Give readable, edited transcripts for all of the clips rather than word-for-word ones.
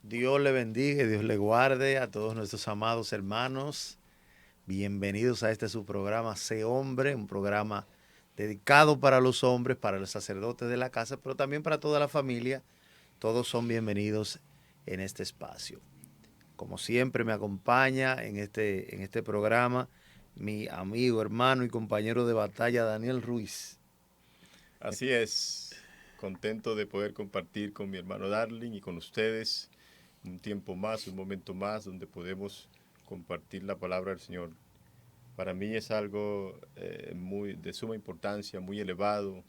Dios le bendiga y Dios le guarde a todos nuestros amados hermanos. Bienvenidos a este su programa Sé Hombre, un programa dedicado para los hombres, para los sacerdotes de la casa, pero también para toda la familia. Todos son bienvenidos en este espacio. Como siempre me acompaña en este programa mi amigo, hermano y compañero de batalla, Daniel Ruiz. Así es, contento de poder compartir con mi hermano Darling y con ustedes un tiempo más, un momento más donde podemos compartir la palabra del Señor. Para mí es algo de suma importancia, muy elevado,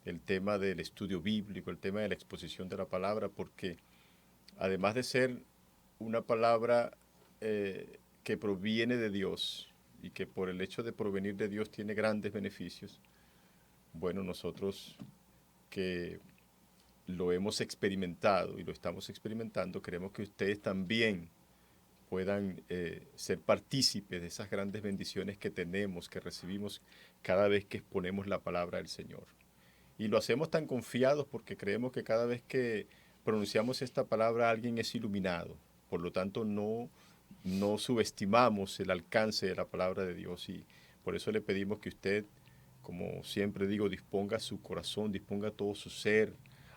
el tema del estudio bíblico, el tema de la exposición de la palabra, porque además de ser una palabra que proviene de Dios y que por el hecho de provenir de Dios tiene grandes beneficios, bueno, nosotros que lo hemos experimentado y lo estamos experimentando, queremos que ustedes también puedan ser partícipes de esas grandes bendiciones que tenemos, que recibimos cada vez que exponemos la palabra del Señor. Y lo hacemos tan confiados porque creemos que cada vez que pronunciamos esta palabra alguien es iluminado. Por lo tanto, no subestimamos el alcance de la palabra de Dios y por eso le pedimos que usted, como siempre digo, disponga su corazón, disponga todo su ser,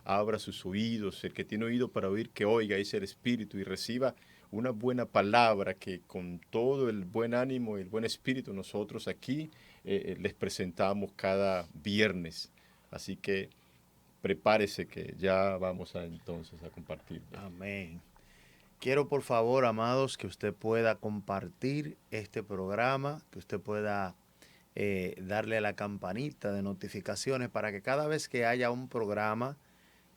abra sus oídos, el que tiene oído para oír, que oiga, dice el Espíritu, y reciba una buena palabra que con todo el buen ánimo y el buen espíritu nosotros aquí les presentamos cada viernes. Así que prepárese que ya vamos entonces a compartir. Amén. Quiero por favor, amados, que usted pueda compartir este programa, que usted pueda darle a la campanita de notificaciones para que cada vez que haya un programa,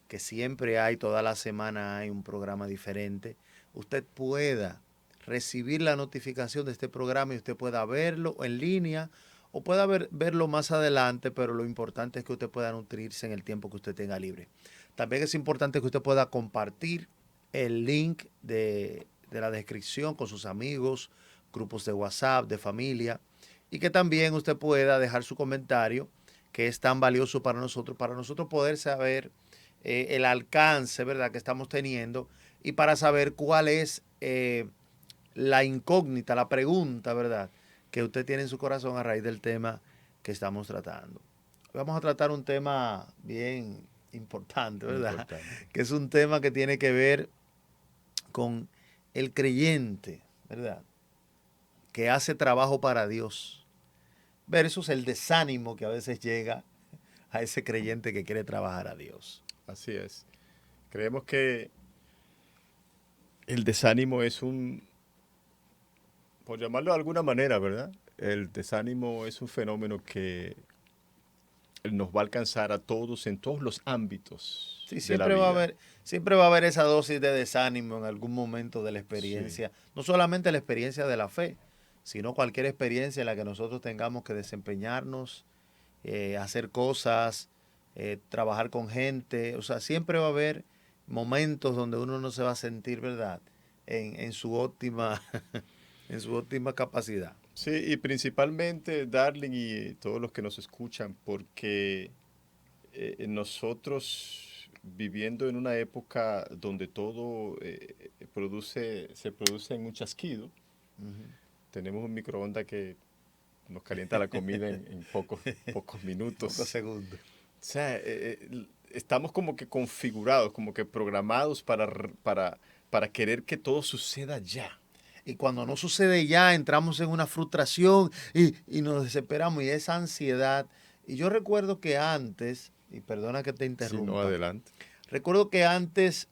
que siempre hay, toda la semana hay un programa diferente, usted pueda recibir la notificación de este programa y usted pueda verlo en línea o pueda verlo más adelante, pero lo importante es que usted pueda nutrirse en el tiempo que usted tenga libre. También es importante que usted pueda compartir el link de la descripción con sus amigos, grupos de WhatsApp, de familia, y que también usted pueda dejar su comentario, que es tan valioso para nosotros poder saber el alcance, ¿verdad?, que estamos teniendo y para saber cuál es la incógnita, la pregunta, ¿verdad?, que usted tiene en su corazón a raíz del tema que estamos tratando. Vamos a tratar un tema bien importante, ¿verdad? Importante. Que es un tema que tiene que ver con el creyente, ¿verdad?, que hace trabajo para Dios, versus el desánimo que a veces llega a ese creyente que quiere trabajar a Dios. Así es. Creemos que el desánimo es por llamarlo de alguna manera, ¿verdad? El desánimo es un fenómeno que nos va a alcanzar a todos en todos los ámbitos Sí, de la vida. siempre va a haber esa dosis de desánimo en algún momento de la Sí. experiencia, no solamente la experiencia de la fe, sino cualquier experiencia en la que nosotros tengamos que desempeñarnos, hacer cosas, trabajar con gente, o sea, siempre va a haber momentos donde uno no se va a sentir, ¿verdad?, en su óptima, en su óptima capacidad. Sí, y principalmente, Darling, y todos los que nos escuchan, porque nosotros viviendo en una época donde todo se produce en un chasquido. Tenemos un microondas que nos calienta la comida en pocos minutos. Pocos segundos. O sea, estamos como que configurados, como que programados para querer que todo suceda ya. Y cuando no sucede ya, entramos en una frustración y nos desesperamos y esa ansiedad. Y yo recuerdo que antes, y perdona que te interrumpa. Sí, no, adelante. Recuerdo que antes,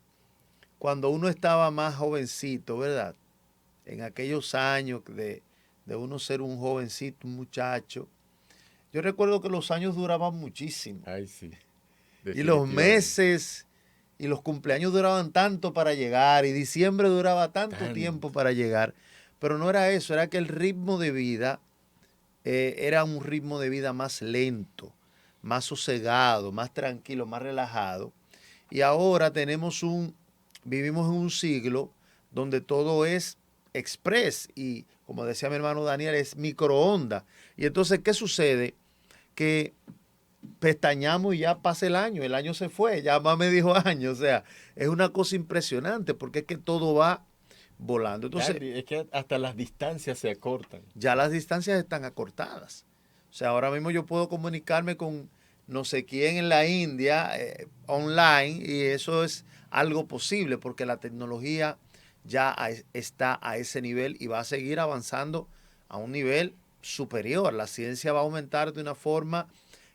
cuando uno estaba más jovencito, ¿verdad? En aquellos años de uno ser un jovencito, un muchacho, yo recuerdo que los años duraban muchísimo. Ay, sí. Y los meses y los cumpleaños duraban tanto para llegar y diciembre duraba tanto tiempo para llegar. Pero no era eso, era que el ritmo de vida era un ritmo de vida más lento, más sosegado, más tranquilo, más relajado. Y ahora vivimos en un siglo donde todo es express y, como decía mi hermano Daniel, es microondas. Y entonces, ¿qué sucede? Que pestañamos y ya pasa el año se fue, ya más me dijo año, o sea, es una cosa impresionante porque es que todo va volando. Entonces, es que hasta las distancias se acortan. Ya las distancias están acortadas. O sea, ahora mismo yo puedo comunicarme con no sé quién en la India online y eso es algo posible porque la tecnología ya está a ese nivel y va a seguir avanzando a un nivel superior. La ciencia va a aumentar de una forma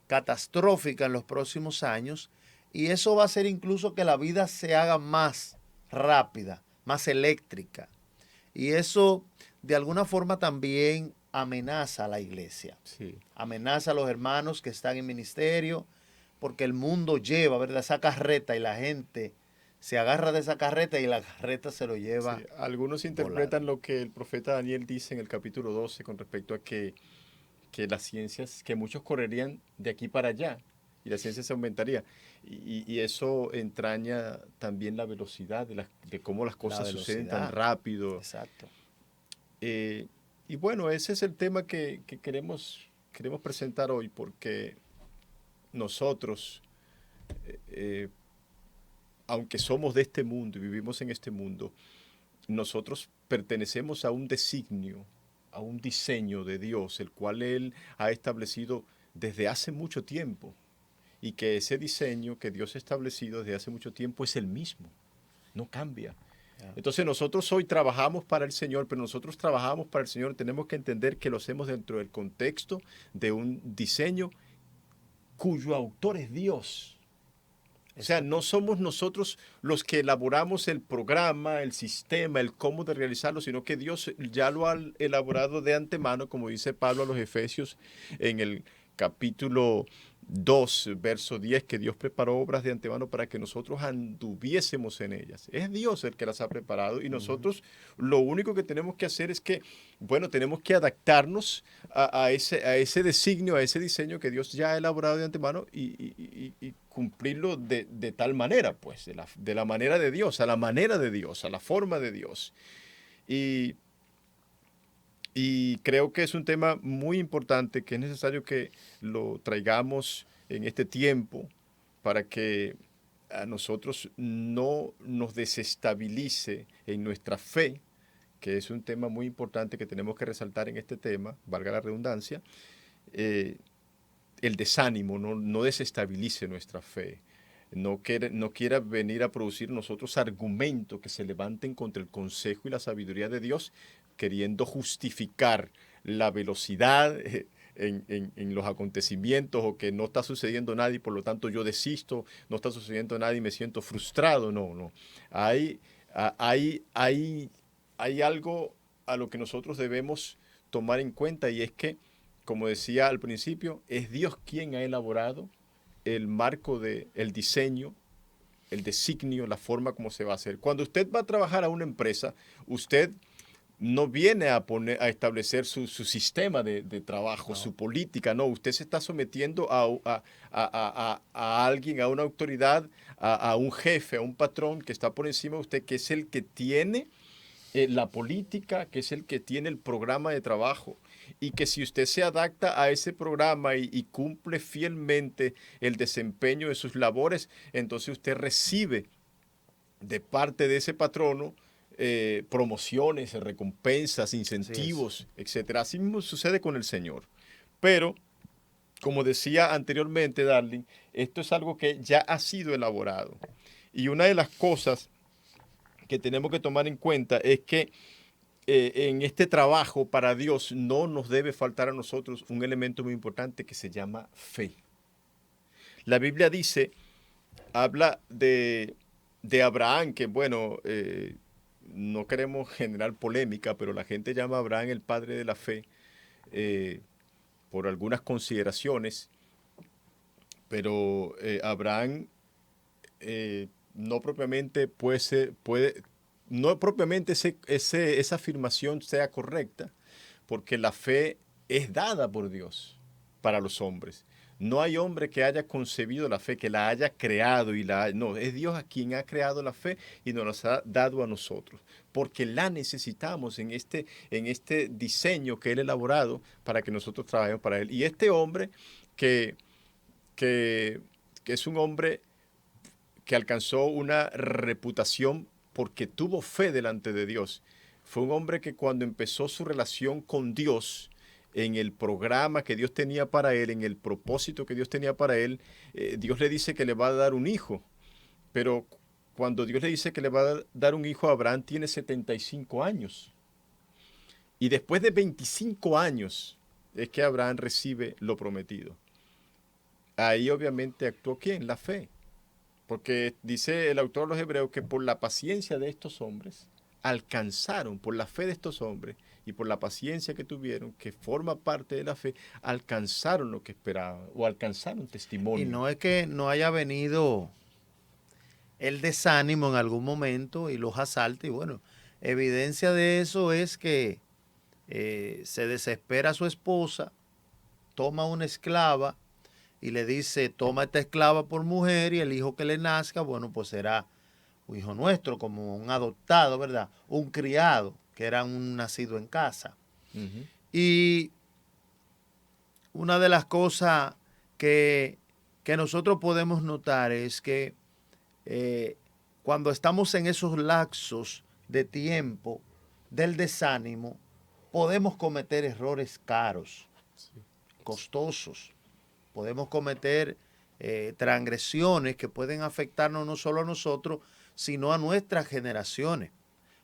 catastrófica en los próximos años y eso va a hacer incluso que la vida se haga más rápida, más eléctrica. Y eso de alguna forma también amenaza a la iglesia. Sí. Amenaza a los hermanos que están en ministerio, porque el mundo lleva, ¿verdad?, esa carreta y la gente se agarra de esa carreta y la carreta se lo lleva. Sí. Algunos interpretan lo que el profeta Daniel dice en el capítulo 12 con respecto a que las ciencias, que muchos correrían de aquí para allá y la ciencia se aumentaría. Y eso entraña también la velocidad de cómo las cosas suceden tan rápido. Exacto. Y bueno, ese es el tema que queremos presentar hoy, porque nosotros, aunque somos de este mundo y vivimos en este mundo, nosotros pertenecemos a un designio, a un diseño de Dios, el cual Él ha establecido desde hace mucho tiempo. Y que ese diseño que Dios ha establecido desde hace mucho tiempo es el mismo, no cambia. Entonces nosotros hoy trabajamos para el Señor, pero nosotros trabajamos para el Señor, tenemos que entender que lo hacemos dentro del contexto de un diseño cuyo autor es Dios. O sea, no somos nosotros los que elaboramos el programa, el sistema, el cómo de realizarlo, sino que Dios ya lo ha elaborado de antemano, como dice Pablo a los Efesios en el capítulo 2, verso 10, que Dios preparó obras de antemano para que nosotros anduviésemos en ellas. Es Dios el que las ha preparado y nosotros lo único que tenemos que hacer es que, bueno, tenemos que adaptarnos a ese designio, a ese diseño que Dios ya ha elaborado de antemano y cumplirlo de tal manera, pues, de la manera de Dios, a la manera de Dios, a la forma de Dios. Y creo que es un tema muy importante que es necesario que lo traigamos en este tiempo para que a nosotros no nos desestabilice en nuestra fe, que es un tema muy importante que tenemos que resaltar en este tema, valga la redundancia, el desánimo no desestabilice nuestra fe. No quiera venir a producir nosotros argumentos que se levanten contra el consejo y la sabiduría de Dios, queriendo justificar la velocidad en los acontecimientos o que no está sucediendo nada y por lo tanto yo desisto, no está sucediendo nada y me siento frustrado. No. Hay algo a lo que nosotros debemos tomar en cuenta y es que, como decía al principio, es Dios quien ha elaborado el marco del diseño, el designio, la forma como se va a hacer. Cuando usted va a trabajar a una empresa, usted no viene a establecer su sistema de trabajo, su política, no. Usted se está sometiendo a alguien, a una autoridad, a un jefe, a un patrón que está por encima de usted, que es el que tiene la política, que es el que tiene el programa de trabajo, y que si usted se adapta a ese programa y cumple fielmente el desempeño de sus labores, entonces usted recibe de parte de ese patrono promociones, recompensas, Así es. incentivos, etcétera. Así mismo sucede con el Señor. Pero, como decía anteriormente, Darling, esto es algo que ya ha sido elaborado. Y una de las cosas que tenemos que tomar en cuenta es que en este trabajo para Dios no nos debe faltar a nosotros un elemento muy importante que se llama fe. La Biblia dice, habla de Abraham, que bueno, no queremos generar polémica, pero la gente llama a Abraham el padre de la fe eh, por algunas consideraciones, pero Abraham no propiamente no propiamente esa afirmación sea correcta, porque la fe es dada por Dios para los hombres. No hay hombre que haya concebido la fe, que la haya creado no, es Dios a quien ha creado la fe y nos la ha dado a nosotros, porque la necesitamos en este diseño que Él ha elaborado para que nosotros trabajemos para Él. Y este hombre que, que, que es un hombre que alcanzó una reputación porque tuvo fe delante de Dios. Fue un hombre que cuando empezó su relación con Dios, en el programa que Dios tenía para él, en el propósito que Dios tenía para él, Dios le dice que le va a dar un hijo. Pero cuando Dios le dice que le va a dar un hijo a Abraham, tiene 75 años. Y después de 25 años es que Abraham recibe lo prometido. Ahí obviamente actuó ¿quién? La fe. Porque dice el autor de los Hebreos que por la paciencia de estos hombres alcanzaron, por la fe de estos hombres y por la paciencia que tuvieron, que forma parte de la fe, alcanzaron lo que esperaban o alcanzaron Y testimonio. no es que no haya venido el desánimo en algún momento y los asalta. Y bueno, evidencia de eso es que se desespera su esposa, toma una esclava y le dice, toma esta esclava por mujer y el hijo que le nazca, bueno, pues será un hijo nuestro, como un adoptado, ¿verdad? Un criado, que era un nacido en casa. Ujú. Y una de las cosas que nosotros podemos notar es que cuando estamos en esos lapsos de tiempo del desánimo, podemos cometer errores caros, Sí. costosos. Podemos cometer transgresiones que pueden afectarnos no solo a nosotros, sino a nuestras generaciones.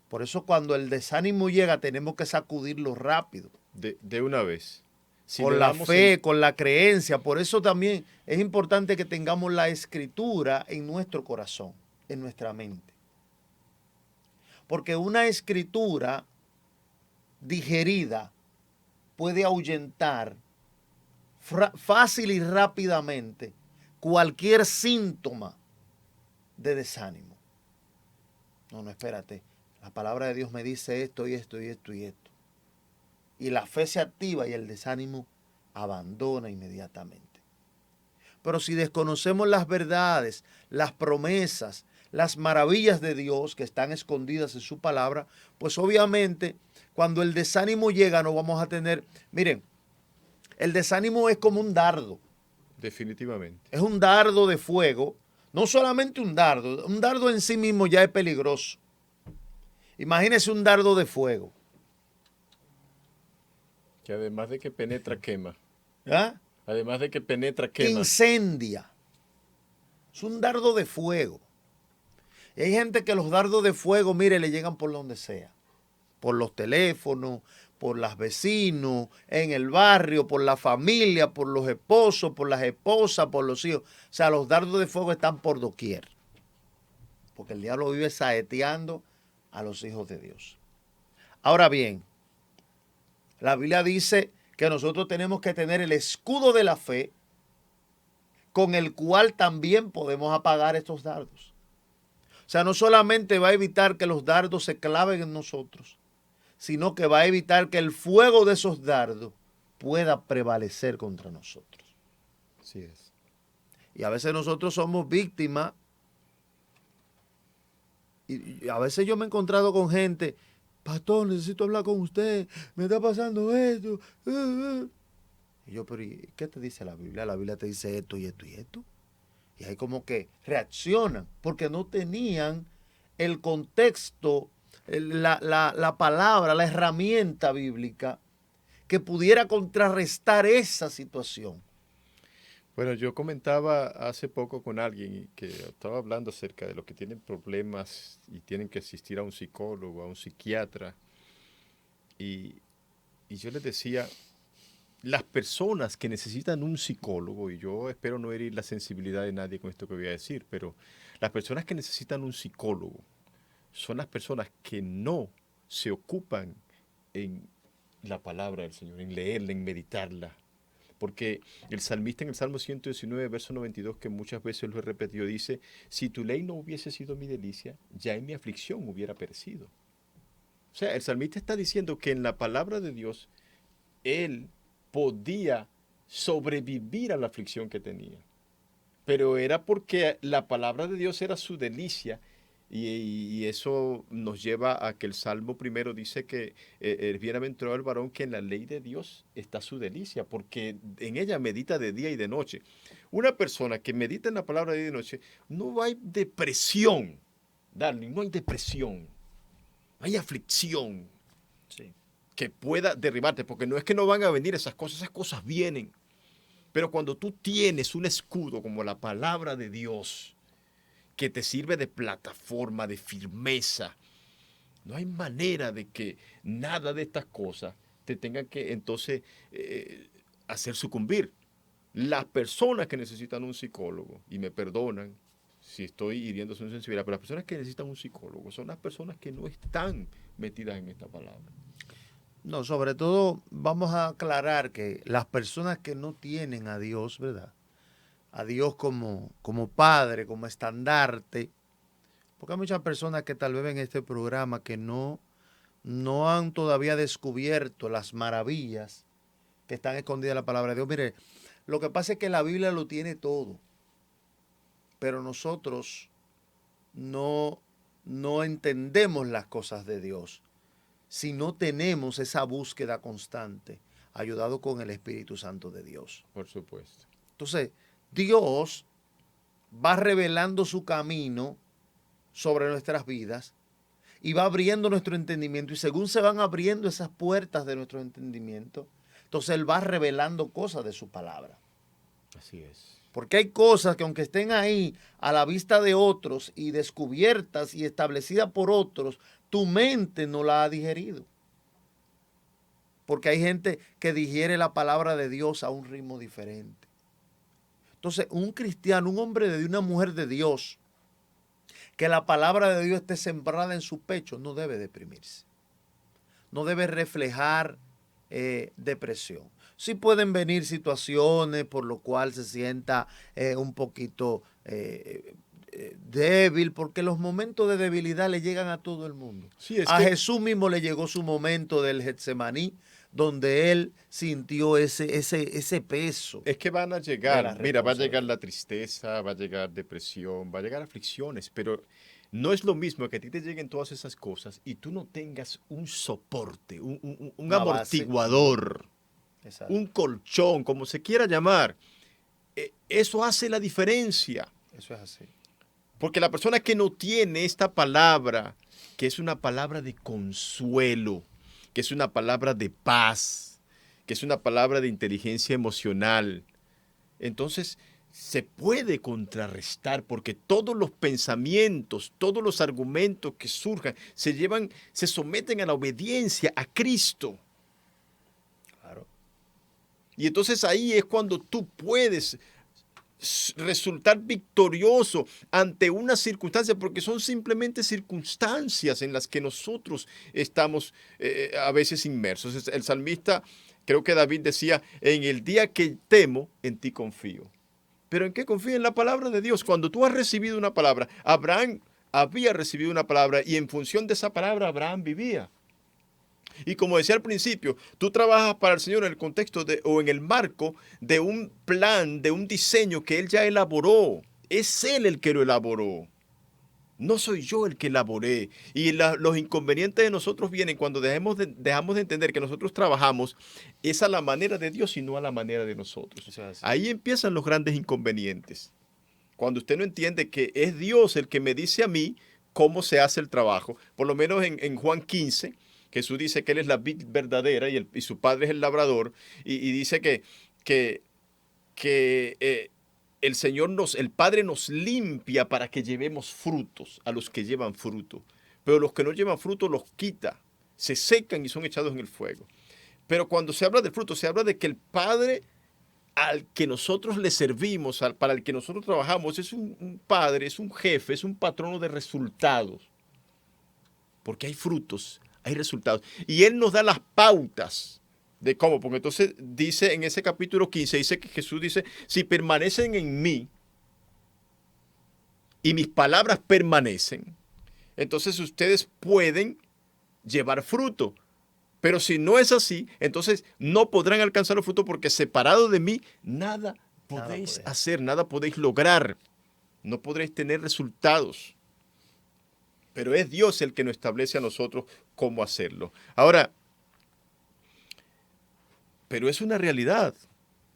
Por eso cuando el desánimo llega tenemos que sacudirlo rápido, De una vez. Si le con la damos el... fe, con la creencia. Por eso también es importante que tengamos la escritura en nuestro corazón, en nuestra mente. Porque una escritura digerida puede ahuyentar fácil y rápidamente cualquier síntoma de desánimo. No, espérate. La palabra de Dios me dice esto y esto y esto y esto. Y la fe se activa y el desánimo abandona inmediatamente. Pero si desconocemos las verdades, las promesas, las maravillas de Dios que están escondidas en su palabra, pues obviamente cuando el desánimo llega no vamos a tener... Miren, el desánimo es como un dardo. Definitivamente. Es un dardo de fuego. No solamente un dardo en sí mismo ya es peligroso. Imagínese un dardo de fuego. Que además de que penetra, quema. ¿Ah? Además de que penetra, quema. Incendia. Es un dardo de fuego. Y hay gente que los dardos de fuego, mire, le llegan por donde sea. Por los teléfonos, por las vecinos, en el barrio, por la familia, por los esposos, por las esposas, por los hijos. O sea, los dardos de fuego están por doquier. Porque el diablo vive saeteando a los hijos de Dios. Ahora bien, la Biblia dice que nosotros tenemos que tener el escudo de la fe con el cual también podemos apagar estos dardos. O sea, no solamente va a evitar que los dardos se claven en nosotros, sino que va a evitar que el fuego de esos dardos pueda prevalecer contra nosotros. Así es. Y a veces nosotros somos víctimas. Y a veces yo me he encontrado con gente pastor, necesito hablar con usted, me está pasando esto. Y yo, pero ¿y qué te dice la Biblia? La Biblia te dice esto y esto y esto. Y ahí como que reaccionan, porque no tenían el contexto, la palabra, la herramienta bíblica que pudiera contrarrestar esa situación. Bueno, yo comentaba hace poco con alguien que estaba hablando acerca de los que tienen problemas y tienen que asistir a un psicólogo, a un psiquiatra. Y, y yo les decía, las personas que necesitan un psicólogo, y yo espero no herir la sensibilidad de nadie con esto que voy a decir, pero las personas que necesitan un psicólogo son las personas que no se ocupan en la palabra del Señor, en leerla, en meditarla. Porque el salmista en el Salmo 119, verso 92, que muchas veces lo he repetido, dice, si tu ley no hubiese sido mi delicia, ya en mi aflicción hubiera perecido. O sea, el salmista está diciendo que en la palabra de Dios, él podía sobrevivir a la aflicción que tenía. Pero era porque la palabra de Dios era su delicia. Y eso nos lleva a que el Salmo primero dice que bienaventurado el varón que en la ley de Dios está su delicia, porque en ella medita de día y de noche. Una persona que medita en la palabra de día y de noche, no hay depresión, darling, no hay depresión, hay aflicción Sí. que pueda derribarte, porque no es que no van a venir esas cosas vienen. Pero cuando tú tienes un escudo como la palabra de Dios, que te sirve de plataforma, de firmeza, no hay manera de que nada de estas cosas te tengan que entonces hacer sucumbir. Las personas que necesitan un psicólogo, y me perdonan si estoy hiriendo su sensibilidad, pero las personas que necesitan un psicólogo son las personas que no están metidas en esta palabra. No, sobre todo vamos a aclarar que las personas que no tienen a Dios, ¿verdad? A Dios como Padre, como estandarte, porque hay muchas personas que tal vez ven este programa que no han todavía descubierto las maravillas que están escondidas en la palabra de Dios. Mire, lo que pasa es que la Biblia lo tiene todo, pero nosotros no entendemos las cosas de Dios si no tenemos esa búsqueda constante, ayudado con el Espíritu Santo de Dios. Por supuesto. Entonces, Dios va revelando su camino sobre nuestras vidas y va abriendo nuestro entendimiento. Y según se van abriendo esas puertas de nuestro entendimiento, entonces Él va revelando cosas de su palabra. Así es. Porque hay cosas que aunque estén ahí a la vista de otros y descubiertas y establecidas por otros, tu mente no la ha digerido. Porque hay gente que digiere la palabra de Dios a un ritmo diferente. Entonces, un cristiano, un hombre de Dios, una mujer de Dios, que la palabra de Dios esté sembrada en su pecho, no debe deprimirse. No debe reflejar depresión. Sí pueden venir situaciones por lo cual se sienta un poquito débil, porque los momentos de debilidad le llegan a todo el mundo. Sí, a Jesús mismo le llegó su momento del Getsemaní, donde él sintió ese peso. Es que van a llegar, mira, va a llegar la tristeza, va a llegar depresión, va a llegar aflicciones, pero no es lo mismo que a ti te lleguen todas esas cosas y tú no tengas un soporte, un amortiguador, un colchón, como se quiera llamar. Eso hace la diferencia. Eso es así. Porque la persona que no tiene esta palabra, que es una palabra de consuelo, que es una palabra de paz, que es una palabra de inteligencia emocional, entonces se puede contrarrestar porque todos los pensamientos, todos los argumentos que surjan se someten a la obediencia a Cristo. Claro. Y entonces ahí es cuando tú puedes resultar victorioso ante una circunstancia, porque son simplemente circunstancias en las que nosotros estamos a veces inmersos. El salmista, creo que David decía, en el día que temo, en ti confío. ¿Pero en qué confía? En la palabra de Dios. Cuando tú has recibido una palabra, Abraham había recibido una palabra y en función de esa palabra Abraham vivía. Y como decía al principio, tú trabajas para el Señor en el contexto o en el marco de un plan, de un diseño que Él ya elaboró. Es Él el que lo elaboró. No soy yo el que laboré. Y los inconvenientes de nosotros vienen cuando dejamos de entender que nosotros trabajamos es a la manera de Dios y no a la manera de nosotros. Eso es así. Ahí empiezan los grandes inconvenientes. Cuando usted no entiende que es Dios el que me dice a mí cómo se hace el trabajo. Por lo menos en Juan 15, Jesús dice que Él es la vid verdadera y su Padre es el labrador. Y dice que el Padre nos limpia para que llevemos frutos a los que llevan fruto. Pero los que no llevan fruto los quita, se secan y son echados en el fuego. Pero cuando se habla del fruto, se habla de que el Padre al que nosotros le servimos, para el que nosotros trabajamos, es un padre, es un jefe, es un patrono de resultados. Porque hay frutos, hay resultados. Y Él nos da las pautas de cómo. Porque entonces dice en ese capítulo 15, dice que Jesús dice, si permanecen en mí y mis palabras permanecen, entonces ustedes pueden llevar fruto. Pero si no es así, entonces no podrán alcanzar los frutos porque separado de mí, nada podéis hacer, nada podéis lograr. No podréis tener resultados. Pero es Dios el que nos establece a nosotros cómo hacerlo. Ahora, pero es una realidad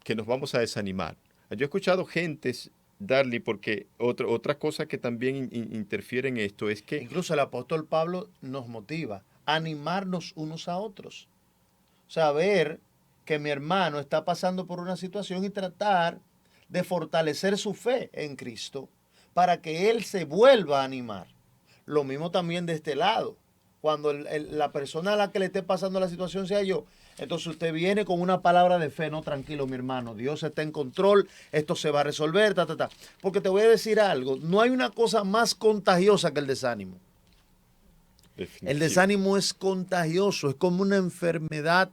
que nos vamos a desanimar. Yo he escuchado gentes, Darly, porque otra cosa que también interfiere en esto es que... Incluso el apóstol Pablo nos motiva a animarnos unos a otros. Saber que mi hermano está pasando por una situación y tratar de fortalecer su fe en Cristo para que él se vuelva a animar. Lo mismo también de este lado. Cuando la persona a la que le esté pasando la situación sea yo, entonces usted viene con una palabra de fe, no, tranquilo mi hermano, Dios está en control, esto se va a resolver, Porque te voy a decir algo, no hay una cosa más contagiosa que el desánimo. Definitivo. El desánimo es contagioso, es como una enfermedad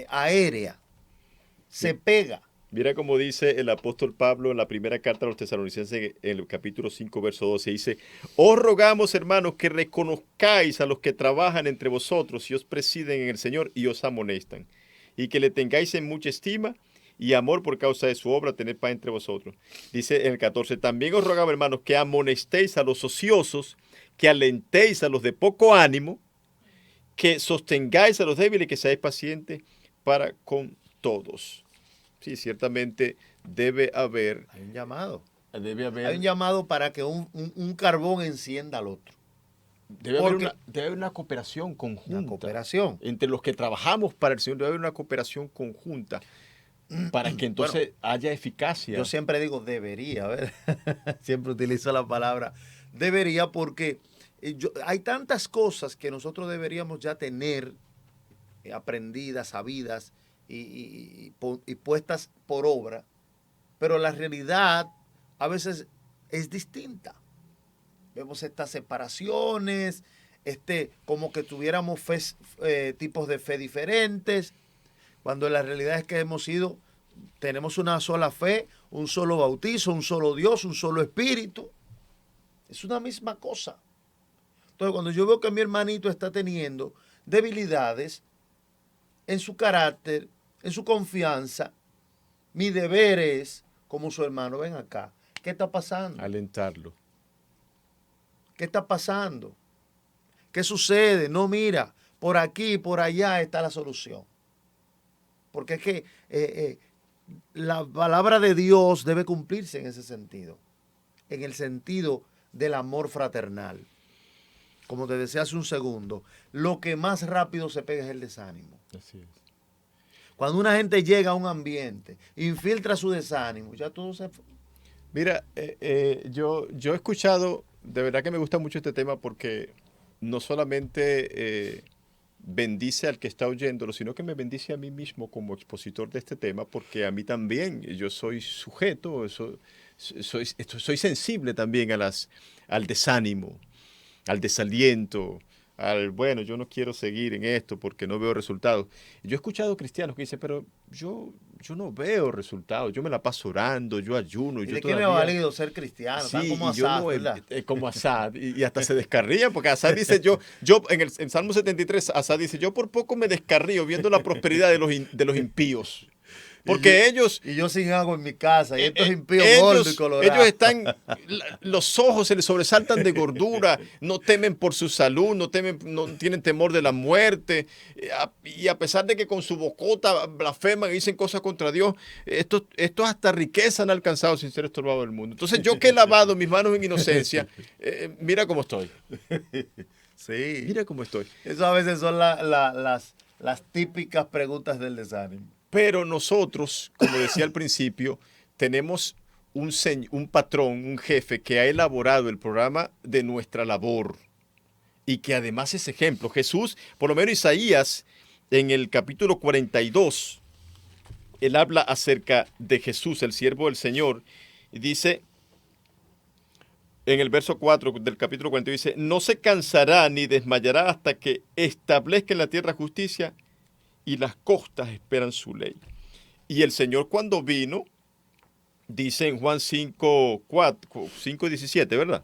aérea, se pega. Mira cómo dice el apóstol Pablo en la primera carta a los tesalonicenses, en el capítulo 5, verso 12, dice, os rogamos, hermanos, que reconozcáis a los que trabajan entre vosotros y os presiden en el Señor y os amonestan, y que le tengáis en mucha estima y amor por causa de su obra, tener paz entre vosotros. Dice en el 14, también os rogamos, hermanos, que amonestéis a los ociosos, que alentéis a los de poco ánimo, que sostengáis a los débiles y que seáis pacientes para con todos. Sí, ciertamente debe haber... Hay un llamado. Debe haber... Hay un llamado para que un carbón encienda al otro. Debe haber una cooperación conjunta. Una cooperación. Entre los que trabajamos para el Señor debe haber una cooperación conjunta para que entonces haya eficacia. Yo siempre digo debería, ¿ver? Siempre utilizo la palabra debería porque hay tantas cosas que nosotros deberíamos ya tener aprendidas, sabidas y puestas por obra, pero la realidad a veces es distinta. Vemos estas separaciones, como que tuviéramos tipos de fe diferentes, cuando la realidad es que tenemos una sola fe, un solo bautizo, un solo Dios, un solo Espíritu. Es una misma cosa. Entonces, cuando yo veo que mi hermanito está teniendo debilidades en su carácter, en su confianza, mi deber es, como su hermano, ven acá, ¿qué está pasando? Alentarlo. ¿Qué está pasando? ¿Qué sucede? No, mira, por aquí, por allá está la solución. Porque es que la palabra de Dios debe cumplirse en ese sentido, en el sentido del amor fraternal. Como te decía hace un segundo, lo que más rápido se pega es el desánimo. Así es. Cuando una gente llega a un ambiente, infiltra su desánimo, ya todo se... Mira, yo he escuchado, de verdad que me gusta mucho este tema porque no solamente bendice al que está oyéndolo, sino que me bendice a mí mismo como expositor de este tema, porque a mí también, yo soy sujeto, soy sensible también al desánimo, al desaliento, bueno, yo no quiero seguir en esto porque no veo resultados. Yo he escuchado cristianos que dicen, pero yo no veo resultados, yo me la paso orando, yo ayuno. ¿Y de qué me ha valido ser cristiano? Sí, como Asad, ¿verdad? Como Asad, y hasta se descarría, porque Asad dice, en Salmo 73, Asad dice, yo por poco me descarrío viendo la prosperidad de los impíos. Porque ellos... Y yo sin agua en mi casa, y estos impíos gordos y colorados. Ellos están, los ojos se les sobresaltan de gordura, no temen por su salud, no tienen temor de la muerte, y a pesar de que con su bocota blasfeman y dicen cosas contra Dios, estos hasta riqueza han alcanzado sin ser estorbados del mundo. Entonces yo que he lavado mis manos en inocencia, mira cómo estoy. Sí. Mira cómo estoy. Eso a veces son las típicas preguntas del desánimo. Pero nosotros, como decía al principio, tenemos un patrón, un jefe que ha elaborado el programa de nuestra labor y que además es ejemplo. Jesús, por lo menos Isaías, en el capítulo 42, él habla acerca de Jesús, el siervo del Señor, y dice, en el verso 4 del capítulo 42, dice, no se cansará ni desmayará hasta que establezca en la tierra justicia y las costas esperan su ley. Y el Señor cuando vino, dice en Juan 5:17, ¿verdad?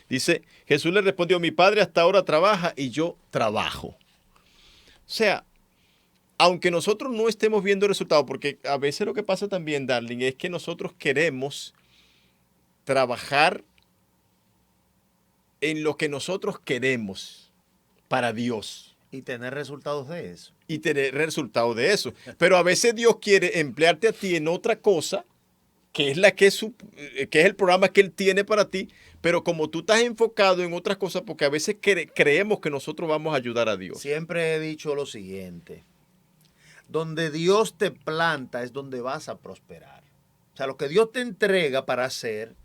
Dice, Jesús le respondió, mi Padre hasta ahora trabaja y yo trabajo. O sea, aunque nosotros no estemos viendo resultados, porque a veces lo que pasa también, Darling, es que nosotros queremos trabajar en lo que nosotros queremos para Dios. Y tener resultados de eso. Y tener resultados de eso. Pero a veces Dios quiere emplearte a ti en otra cosa, que es que es el programa que Él tiene para ti, pero como tú estás enfocado en otras cosas, porque a veces creemos que nosotros vamos a ayudar a Dios. Siempre he dicho lo siguiente, donde Dios te planta es donde vas a prosperar. O sea, lo que Dios te entrega para hacer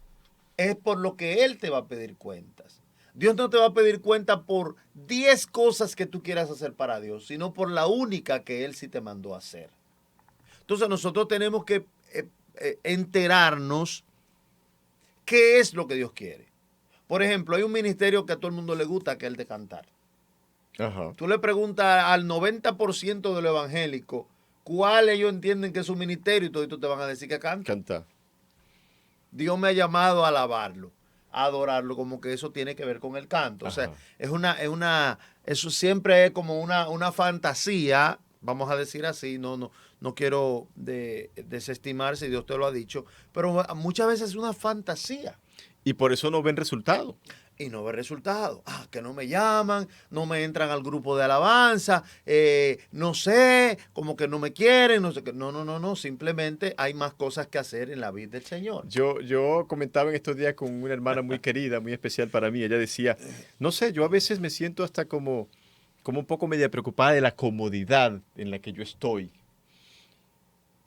es por lo que Él te va a pedir cuentas. Dios no te va a pedir cuenta por 10 cosas que tú quieras hacer para Dios, sino por la única que Él sí te mandó a hacer. Entonces nosotros tenemos que enterarnos qué es lo que Dios quiere. Por ejemplo, hay un ministerio que a todo el mundo le gusta, que es el de cantar. Ajá. Tú le preguntas al 90% de los evangélicos cuál ellos entienden que es su ministerio y todos te van a decir que canta. Canta. Dios me ha llamado a alabarlo, a adorarlo, como que eso tiene que ver con el canto. Ajá. O sea, eso siempre es como una fantasía, vamos a decir así, no quiero desestimar si Dios te lo ha dicho, pero muchas veces es una fantasía. Y por eso no ven resultado. Y no ve resultados. Que no me llaman, no me entran al grupo de alabanza, no sé, como que no me quieren, no sé qué. No, simplemente hay más cosas que hacer en la vida del Señor. Yo comentaba en estos días con una hermana muy querida, muy especial para mí. Ella decía, no sé, yo a veces me siento hasta como un poco media preocupada de la comodidad en la que yo estoy,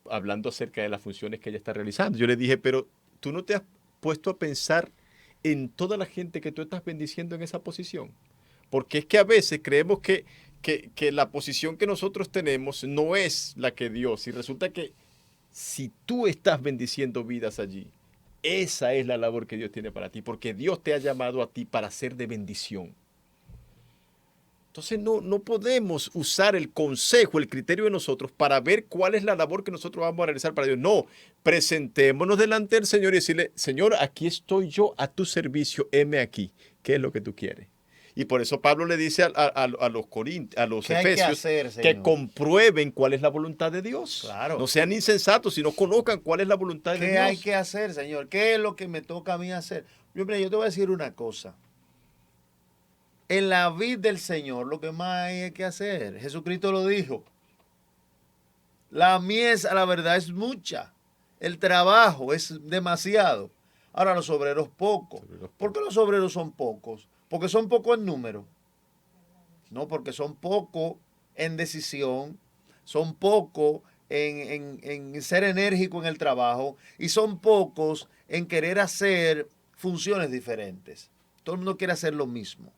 hablando acerca de las funciones que ella está realizando. Yo le dije, pero tú no te has puesto a pensar en toda la gente que tú estás bendiciendo en esa posición. Porque es que a veces creemos que la posición que nosotros tenemos no es la que Dios. Y resulta que si tú estás bendiciendo vidas allí, esa es la labor que Dios tiene para ti. Porque Dios te ha llamado a ti para ser de bendición. Entonces no podemos usar el consejo, el criterio de nosotros para ver cuál es la labor que nosotros vamos a realizar para Dios. No, presentémonos delante del Señor y decirle, Señor, aquí estoy yo a tu servicio, heme aquí. ¿Qué es lo que tú quieres? Y por eso Pablo le dice a los efesios que comprueben cuál es la voluntad de Dios. Claro. No sean insensatos, sino conozcan cuál es la voluntad de Dios. ¿Qué hay que hacer, Señor? ¿Qué es lo que me toca a mí hacer? Yo te voy a decir una cosa. En la vida del Señor lo que más hay que hacer, Jesucristo lo dijo, la mies a la verdad es mucha, el trabajo es demasiado, ahora los obreros pocos. ¿Por qué los obreros son pocos? ¿Porque son pocos en número? No, porque son pocos en decisión, son pocos en ser enérgico en el trabajo y son pocos en querer hacer funciones diferentes. Todo el mundo quiere hacer lo mismo.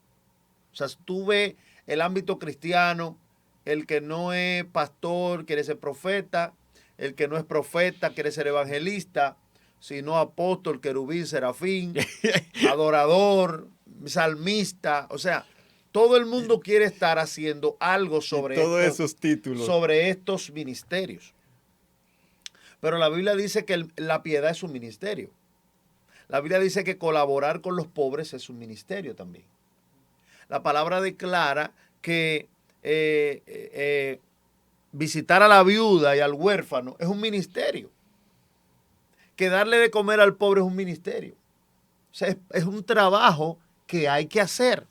O sea, tú ves el ámbito cristiano, el que no es pastor quiere ser profeta, el que no es profeta quiere ser evangelista, sino apóstol, querubín, serafín, adorador, salmista. O sea, todo el mundo quiere estar haciendo algo sobre todos esos títulos, sobre estos ministerios. Pero la Biblia dice que la piedad es un ministerio. La Biblia dice que colaborar con los pobres es un ministerio también. La palabra declara que visitar a la viuda y al huérfano es un ministerio. Que darle de comer al pobre es un ministerio. O sea, es un trabajo que hay que hacer.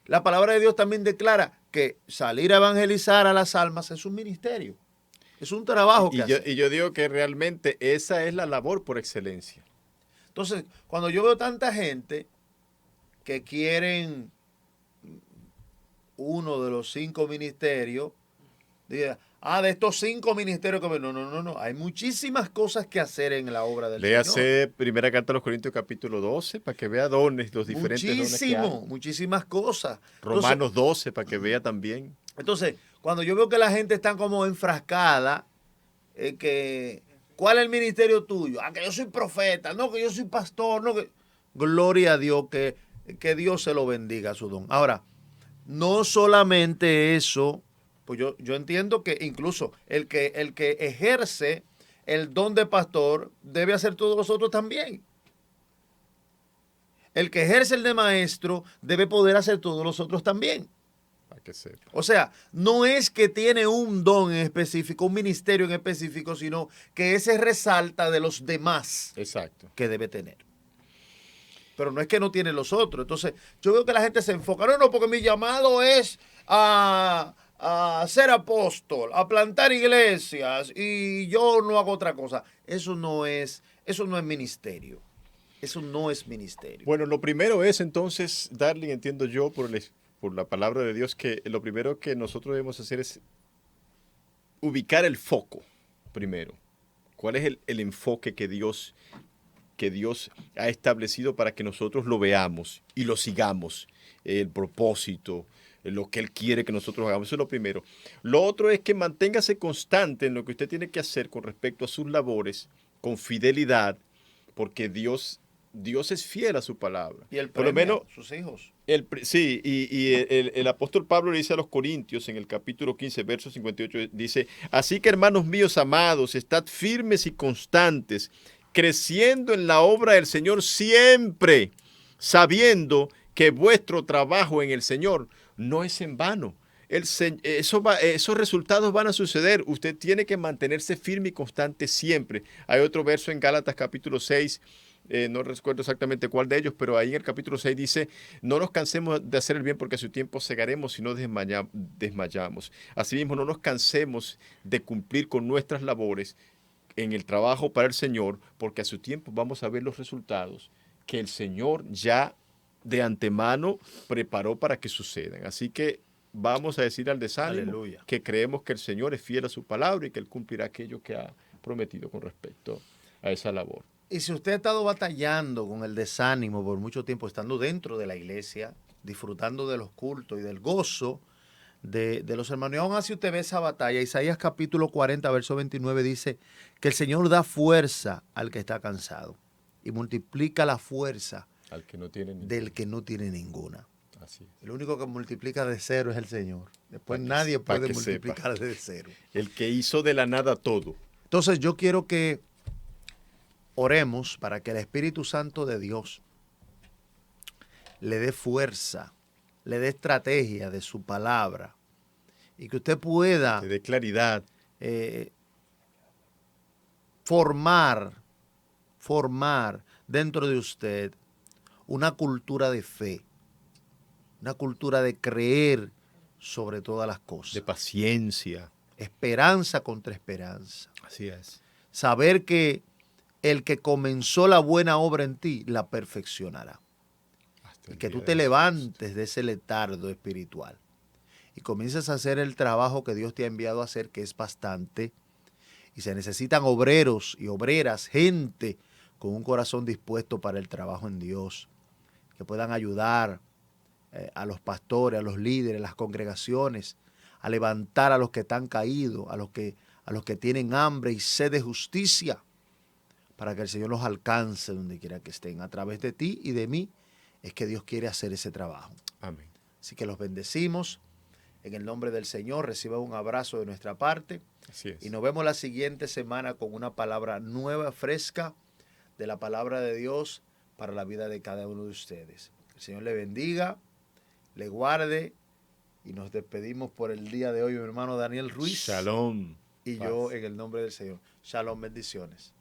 La palabra de Dios también declara que salir a evangelizar a las almas es un ministerio. Es un trabajo que hacer. Y yo digo que realmente esa es la labor por excelencia. Entonces, cuando yo veo tanta gente que quieren uno de los 5 ministerios, diga, de estos 5 ministerios que no. Hay muchísimas cosas que hacer en la obra del Señor. Léase Primera Carta a los Corintios capítulo 12 para que vea dones, los diferentes dones que hay. Muchísimas cosas. Romanos 12 para que vea también. Entonces, cuando yo veo que la gente está como enfrascada, ¿cuál es el ministerio tuyo? Que yo soy profeta, no, que yo soy pastor, no, que... Gloria a Dios, que Dios se lo bendiga su don. Ahora, no solamente eso, pues yo entiendo que incluso el que ejerce el don de pastor debe hacer todos los otros también. El que ejerce el de maestro debe poder hacer todos los otros también. Para que sepa. O sea, no es que tiene un don en específico, un ministerio en específico, sino que ese resalta de los demás. Exacto. Que debe tener. Pero no es que no tiene los otros. Entonces, yo veo que la gente se enfoca. No, porque mi llamado es a ser apóstol, a plantar iglesias y yo no hago otra cosa. Eso no es ministerio. Eso no es ministerio. Bueno, lo primero es entonces, Darling, entiendo yo por la palabra de Dios, que lo primero que nosotros debemos hacer es ubicar el foco primero. ¿Cuál es el enfoque que Dios ha establecido para que nosotros lo veamos y lo sigamos? El propósito, lo que Él quiere que nosotros hagamos. Eso es lo primero. Lo otro es que manténgase constante en lo que usted tiene que hacer con respecto a sus labores, con fidelidad, porque Dios es fiel a su palabra. Y el por lo menos sus hijos. Sí, el apóstol Pablo le dice a los Corintios en el capítulo 15, verso 58, dice, así que hermanos míos amados, estad firmes y constantes, creciendo en la obra del Señor siempre, sabiendo que vuestro trabajo en el Señor no es en vano. Esos resultados van a suceder. Usted tiene que mantenerse firme y constante siempre. Hay otro verso en Gálatas capítulo 6, no recuerdo exactamente cuál de ellos, pero ahí en el capítulo 6 dice, no nos cansemos de hacer el bien porque a su tiempo segaremos si no desmayamos. Asimismo, no nos cansemos de cumplir con nuestras labores en el trabajo para el Señor, porque a su tiempo vamos a ver los resultados que el Señor ya de antemano preparó para que sucedan. Así que vamos a decir al desánimo Aleluya. Que creemos que el Señor es fiel a su palabra y que Él cumplirá aquello que ha prometido con respecto a esa labor. Y si usted ha estado batallando con el desánimo por mucho tiempo, estando dentro de la iglesia, disfrutando de los cultos y del gozo de los hermanos, y aún así usted ve esa batalla, Isaías capítulo 40, verso 29 dice que el Señor da fuerza al que está cansado y multiplica la fuerza al que no tiene del que no tiene ninguna. Así es. El único que multiplica de cero es el Señor. Después nadie puede multiplicar de cero. El que hizo de la nada todo. Entonces yo quiero que oremos para que el Espíritu Santo de Dios le dé fuerza, le dé estrategia de su palabra y que usted pueda le dé claridad, formar dentro de usted una cultura de fe, una cultura de creer sobre todas las cosas. de paciencia. Esperanza contra esperanza. Así es. Saber que el que comenzó la buena obra en ti la perfeccionará. Y que tú te levantes de ese letardo espiritual y comiences a hacer el trabajo que Dios te ha enviado a hacer, que es bastante. Y se necesitan obreros y obreras, gente con un corazón dispuesto para el trabajo en Dios, que puedan ayudar a los pastores, a los líderes, a las congregaciones, a levantar a los que están caídos, a los que tienen hambre y sed de justicia, para que el Señor los alcance donde quiera que estén. A través de ti y de mí es que Dios quiere hacer ese trabajo. Amén. Así que los bendecimos. En el nombre del Señor, reciban un abrazo de nuestra parte. Así es. Y nos vemos la siguiente semana con una palabra nueva, fresca, de la palabra de Dios para la vida de cada uno de ustedes. El Señor le bendiga, le guarde Y nos despedimos por el día de hoy, mi hermano Daniel Ruiz. Shalom. Y Paz. yo en el nombre del Señor. Shalom, bendiciones.